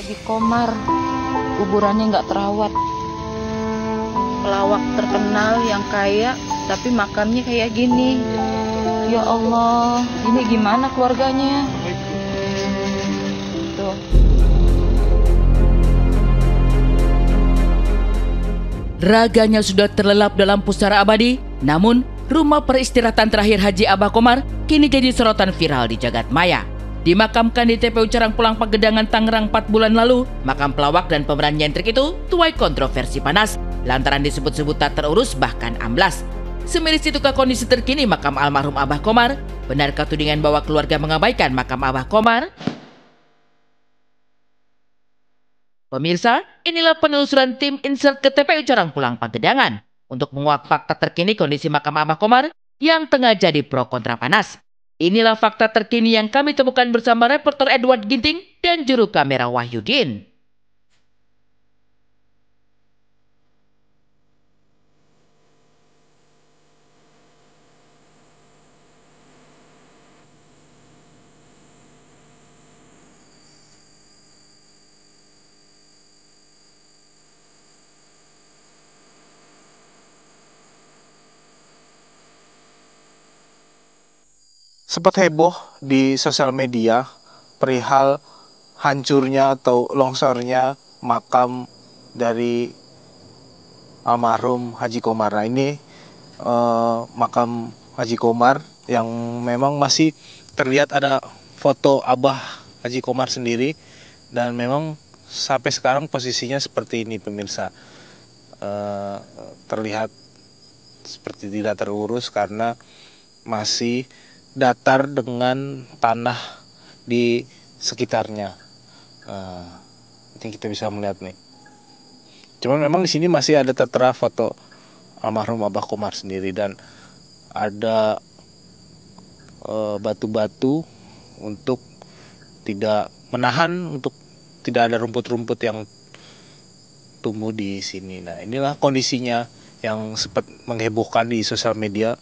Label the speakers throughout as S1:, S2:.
S1: Haji Komar, kuburannya nggak terawat. Pelawak terkenal yang kaya, tapi makamnya kayak gini. Ya Allah, ini gimana keluarganya? Tuh.
S2: Raganya sudah terlelap dalam pusara abadi, namun rumah peristirahatan terakhir Haji Abah Komar kini jadi sorotan viral di jagat maya. Dimakamkan di TPU Carangpulang Pagedangan, Tangerang 4 bulan lalu, makam pelawak dan pemeran nyentrik itu tuai kontroversi panas lantaran disebut-sebut tak terurus bahkan amblas. Semiris itukah kondisi terkini makam almarhum Abah Komar? Benarkah tudingan bahwa keluarga mengabaikan makam Abah Komar? Pemirsa, inilah penelusuran tim insert ke TPU Carangpulang Pagedangan untuk menguak fakta terkini kondisi makam Abah Komar yang tengah jadi pro kontra panas. Inilah fakta terkini yang kami temukan bersama reporter Edward Ginting dan juru kamera Wahyudin.
S3: Sempat heboh di sosial media perihal hancurnya atau longsornya makam dari almarhum Haji Komar. Nah, ini makam Haji Komar yang memang masih terlihat ada foto Abah Haji Komar sendiri, dan memang sampai sekarang posisinya seperti ini pemirsa. Terlihat seperti tidak terurus karena masih datar dengan tanah di sekitarnya. Ini kita bisa melihat nih. Cuman memang di sini masih ada tertera foto almarhum Abah Komar sendiri, dan ada batu-batu untuk tidak menahan, untuk tidak ada rumput-rumput yang tumbuh di sini. Nah, inilah kondisinya yang sempat menghebohkan di sosial media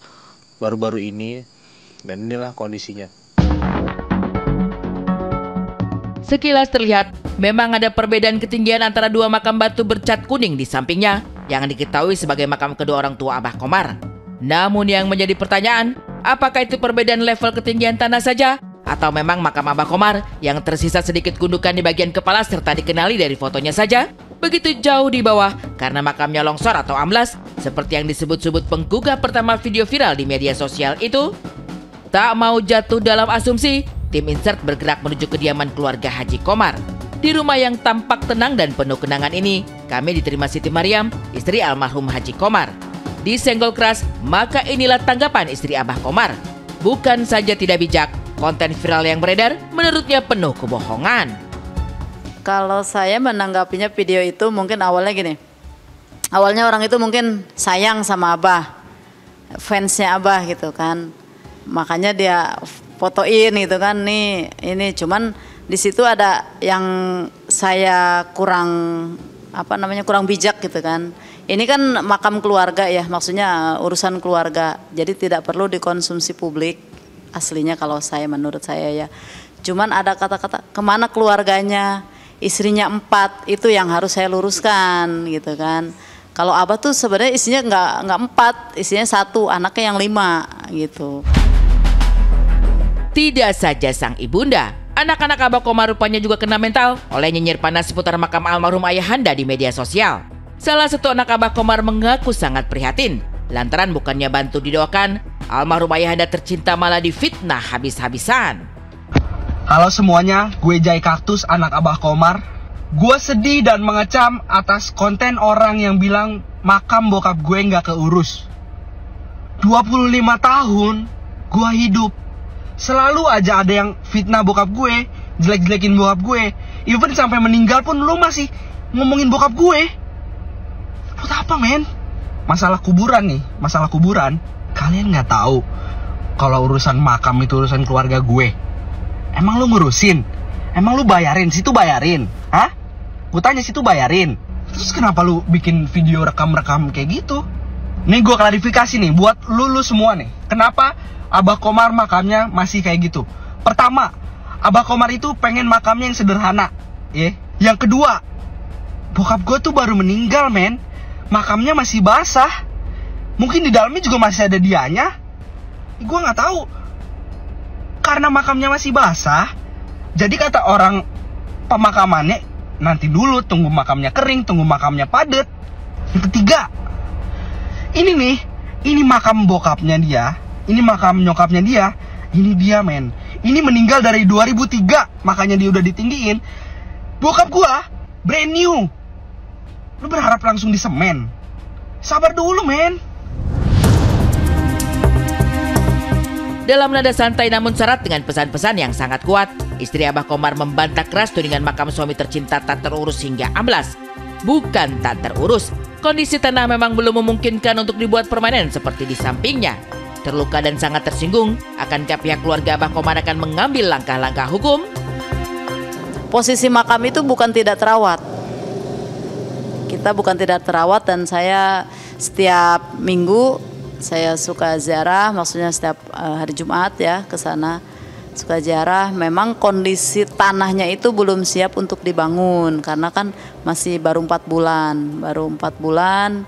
S3: baru-baru ini. Dan inilah kondisinya.
S2: Sekilas terlihat memang ada perbedaan ketinggian antara dua makam batu bercat kuning di sampingnya yang diketahui sebagai makam kedua orang tua Abah Komar. Namun yang menjadi pertanyaan, apakah itu perbedaan level ketinggian tanah saja? Atau memang makam Abah Komar yang tersisa sedikit gundukan di bagian kepala serta dikenali dari fotonya saja begitu jauh di bawah karena makamnya longsor atau amblas seperti yang disebut-sebut penggugah pertama video viral di media sosial itu? Tak mau jatuh dalam asumsi, tim insert bergerak menuju kediaman keluarga Haji Komar. Di rumah yang tampak tenang dan penuh kenangan ini, kami diterima Siti Mariam, istri almarhum Haji Komar. Disenggol keras, maka inilah tanggapan istri Abah Komar. Bukan saja tidak bijak, konten viral yang beredar menurutnya penuh kebohongan.
S4: Kalau saya menanggapinya video itu mungkin awalnya gini. Awalnya orang itu mungkin sayang sama Abah, fansnya Abah gitu kan. Makanya dia fotoin gitu kan, nih ini. Cuman di situ ada yang saya kurang kurang bijak gitu kan. Ini kan makam keluarga ya, maksudnya urusan keluarga, jadi tidak perlu dikonsumsi publik aslinya kalau menurut saya ya. Cuman ada kata-kata kemana keluarganya, istrinya 4, itu yang harus saya luruskan gitu kan. Kalau Abah tuh sebenarnya isinya nggak 4, isinya 1, anaknya yang 5 gitu.
S2: Tidak saja sang ibunda, anak-anak Abah Komar rupanya juga kena mental oleh nyinyir panas seputar makam almarhum ayahanda di media sosial. Salah satu anak Abah Komar mengaku sangat prihatin lantaran bukannya bantu didoakan, almarhum ayahanda tercinta malah difitnah habis-habisan.
S5: Halo semuanya, gue Jai Kaktus, anak Abah Komar. Gue sedih dan mengecam atas konten orang yang bilang makam bokap gue nggak keurus. 25 tahun gue hidup, selalu aja ada yang fitnah bokap gue, jelek-jelekin bokap gue. Even sampai meninggal pun lu masih ngomongin bokap gue. Buat apa men? Masalah kuburan nih, masalah kuburan. Kalian nggak tahu kalau urusan makam itu urusan keluarga gue. Emang lu ngurusin? Emang lu bayarin? Situ bayarin? Hah? Gue tanya, situ bayarin? Terus kenapa lu bikin video rekam-rekam kayak gitu? Nih gue klarifikasi nih buat lu semua nih. Kenapa Abah Komar makamnya masih kayak gitu? Pertama, Abah Komar itu pengen makamnya yang sederhana, ya. Yang kedua, bokap gue tuh baru meninggal, men. Makamnya masih basah. Mungkin di dalamnya juga masih ada dianya. Gue nggak tahu. Karena makamnya masih basah, jadi kata orang pemakamannya, nanti dulu tunggu makamnya kering, tunggu makamnya padat. Yang ketiga, ini makam bokapnya dia, ini makam nyokapnya dia, ini dia, men. Ini meninggal dari 2003, makanya dia udah ditinggiin. Bokap gua brand new. Lu berharap langsung disemen? Sabar dulu, men.
S2: Dalam nada santai namun syarat dengan pesan-pesan yang sangat kuat, istri Abah Komar membantah keras tudingan makam suami tercinta tak terurus hingga amblas. Bukan tak terurus, kondisi tanah memang belum memungkinkan untuk dibuat permanen seperti di sampingnya. Terluka dan sangat tersinggung, akankah pihak keluarga Abah Komar akan mengambil langkah-langkah hukum?
S4: Posisi makam itu bukan tidak terawat. Kita bukan tidak terawat, dan saya setiap minggu saya suka ziarah, maksudnya setiap hari Jumat ya ke sana suka ziarah. Memang kondisi tanahnya itu belum siap untuk dibangun karena kan masih baru 4 bulan.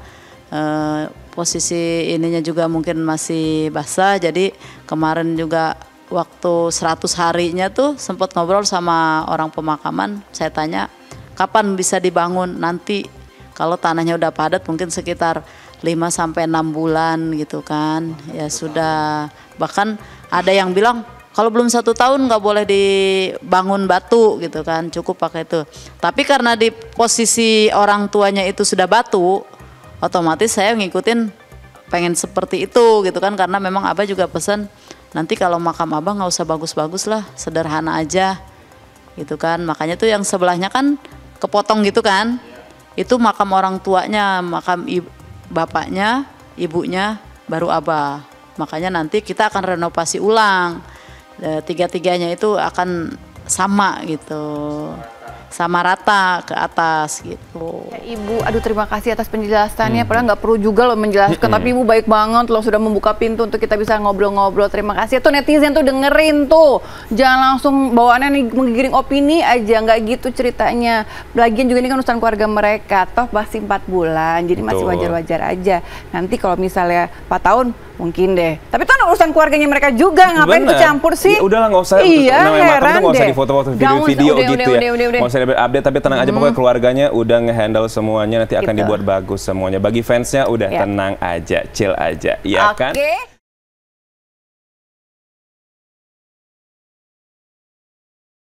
S4: Posisi ininya juga mungkin masih basah, jadi kemarin juga waktu 100 harinya tuh sempat ngobrol sama orang pemakaman. Saya tanya kapan bisa dibangun, nanti kalau tanahnya udah padat mungkin sekitar 5-6 bulan gitu kan. Ya sudah, bahkan ada yang bilang kalau belum 1 tahun nggak boleh dibangun batu gitu kan, cukup pakai itu. Tapi karena di posisi orang tuanya itu sudah batu, otomatis saya ngikutin pengen seperti itu gitu kan, karena memang Abah juga pesan nanti kalau makam Abah nggak usah bagus-bagus lah, sederhana aja gitu kan. Makanya tuh yang sebelahnya kan kepotong gitu kan, itu makam orang tuanya, makam bapaknya, ibunya, baru Abah. Makanya nanti kita akan renovasi ulang, tiga-tiganya itu akan sama gitu, sama rata ke atas gitu.
S6: Ya, Ibu, aduh terima kasih atas penjelasannya. Padahal nggak perlu juga loh menjelaskan, tapi Ibu baik banget loh sudah membuka pintu untuk kita bisa ngobrol-ngobrol. Terima kasih. Tuh netizen tuh dengerin tuh, jangan langsung bawaannya nih menggiring opini aja, nggak gitu ceritanya. Lagian juga ini kan urusan keluarga mereka, toh masih 4 bulan, jadi masih wajar-wajar aja. Nanti kalau misalnya 4 tahun mungkin deh. Tapi itu urusan keluarganya mereka juga, ngapain ikut campur sih?
S7: Ya udahlah, nggak usah.
S6: Iya,
S7: heran deh. Nggak usah di foto-foto video
S6: Udah,
S7: gitu ya. Nggak usah update, tapi tenang aja, pokoknya keluarganya udah ngehandle semuanya, nanti akan dibuat bagus semuanya. Bagi fansnya udah tenang aja, chill aja, ya kan?